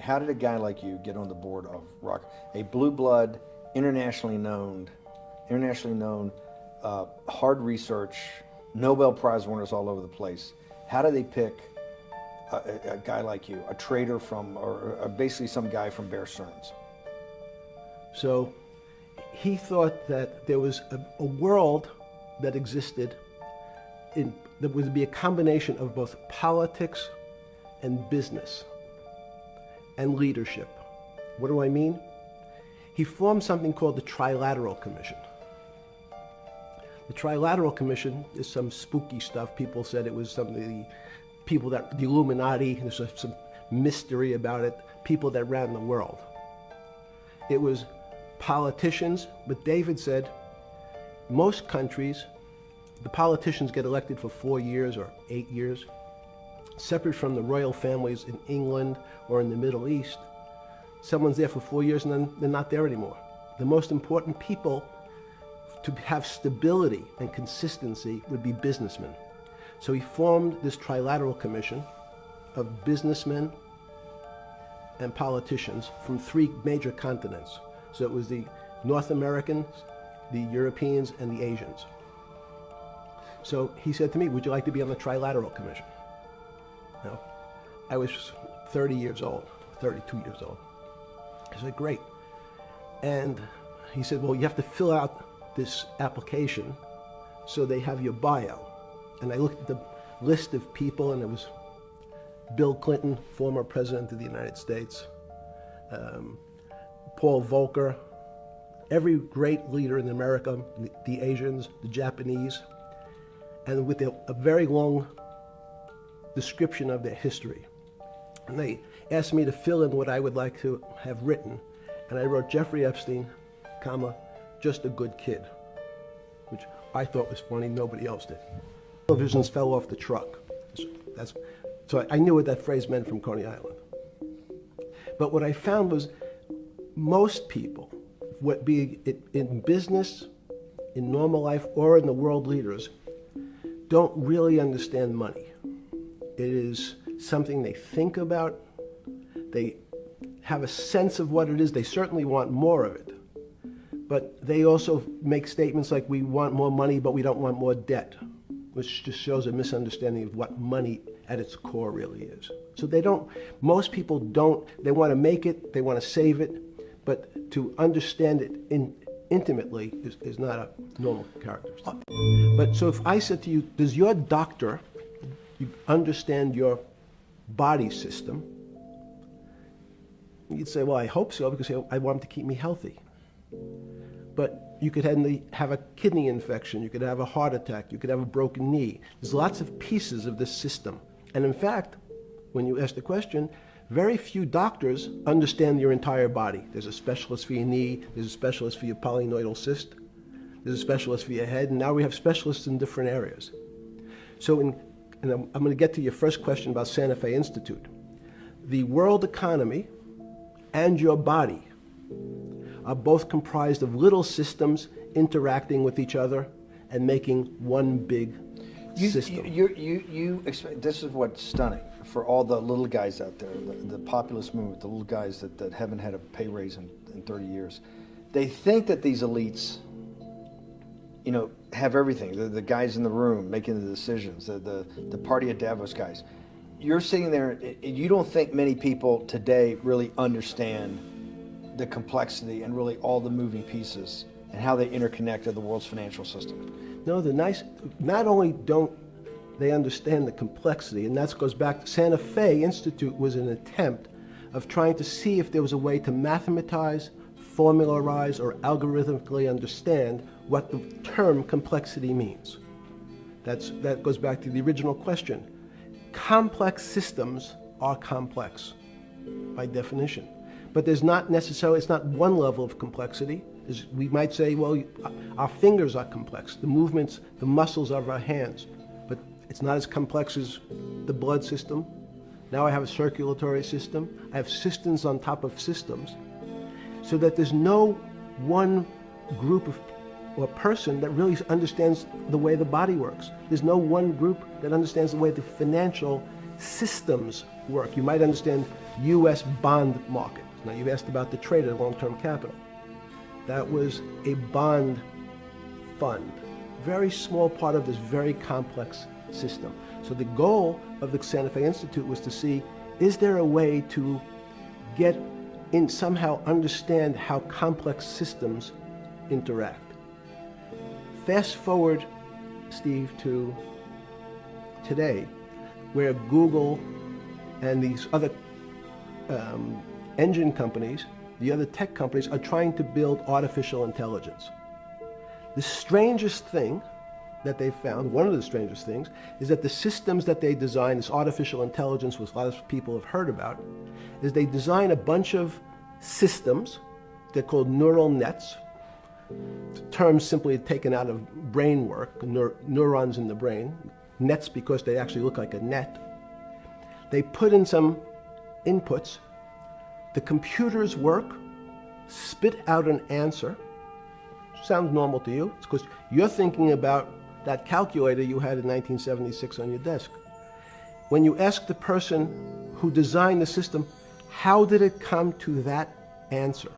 how did a guy like you get on the board of Rock, a blue blood, internationally known, hard research, Nobel Prize winners all over the place? How do they pick a guy like you, a trader from, or basically some guy from Bear Stearns? So he thought that there was a world that existed that would be a combination of both politics and business and leadership. What do I mean? He formed something called the Trilateral Commission. The Trilateral Commission is some spooky stuff. People said it was some of the people that, the Illuminati, there's some mystery about it, people that ran the world. It was politicians, but David said most countries, the politicians get elected for 4 years or 8 years, separate from the royal families in England or in the Middle East. Someone's there for 4 years and then they're not there anymore. The most important people to have stability and consistency would be businessmen. So he formed this Trilateral Commission of businessmen and politicians from 3 major continents. So it was the North Americans, the Europeans, and the Asians. So he said to me, would you like to be on the Trilateral Commission? Now, I was 30 years old, 32 years old. I said, great. And he said, well, you have to fill out this application so they have your bio. And I looked at the list of people, and it was Bill Clinton, former president of the United States, Paul Volcker, every great leader in America, the Asians, the Japanese, and with a very long description of their history. And they asked me to fill in what I would like to have written. And I wrote Jeffrey Epstein, comma, just a good kid, which I thought was funny, nobody else did. Televisions fell off the truck. So I knew what that phrase meant from Coney Island. But what I found was most people, be it in business, in normal life, or in the world leaders, don't really understand money. It is something they think about. They have a sense of what it is. They certainly want more of it. But they also make statements like, we want more money, but we don't want more debt, which just shows a misunderstanding of what money at its core really is. So most people don't, they want to make it, they want to save it, but to understand it intimately is not a normal characteristic. But so if I said to you, does your doctor understand your body system? You'd say, well, I hope so, because I want him to keep me healthy. But you could have a kidney infection, you could have a heart attack, you could have a broken knee. There's lots of pieces of this system. And in fact, when you ask the question, very few doctors understand your entire body. There's a specialist for your knee, there's a specialist for your polynoidal cyst, there's a specialist for your head, and now we have specialists in different areas. So and I'm going to get to your first question about Santa Fe Institute. The world economy and your body are both comprised of little systems interacting with each other and making one big system. This is what's stunning for all the little guys out there, the populist movement, the little guys that haven't had a pay raise in 30 years. They think that these elites, have everything. The guys in the room making the decisions, the party at Davos guys. You're sitting there, and you don't think many people today really understand the complexity and really all the moving pieces and how they interconnect to the world's financial system. No, not only don't they understand the complexity, and that goes back to Santa Fe Institute was an attempt of trying to see if there was a way to mathematize, formularize, or algorithmically understand what the term complexity means. That goes back to the original question. Complex systems are complex by definition. But there's not necessarily, it's not one level of complexity. We might say, well, our fingers are complex, the movements, the muscles of our hands, but it's not as complex as the blood system. Now I have a circulatory system. I have systems on top of systems, so that there's no one group or person that really understands the way the body works. There's no one group that understands the way the financial systems work. You might understand U.S. bond market. Now, you've asked about the trade of long-term capital. That was a bond fund, very small part of this very complex system. So the goal of the Santa Fe Institute was to see, is there a way to get in, somehow understand how complex systems interact? Fast forward, Steve, to today, where Google and these other engine companies, the other tech companies, are trying to build artificial intelligence. The strangest thing that they found, one of the strangest things, is that the systems that they design, this artificial intelligence, which a lot of people have heard about, is they design a bunch of systems. They're called neural nets. Terms simply taken out of brain work, neurons in the brain. Nets because they actually look like a net. They put in some inputs. The computers work, spit out an answer. Sounds normal to you. It's because you're thinking about that calculator you had in 1976 on your desk. When you ask the person who designed the system, how did it come to that answer?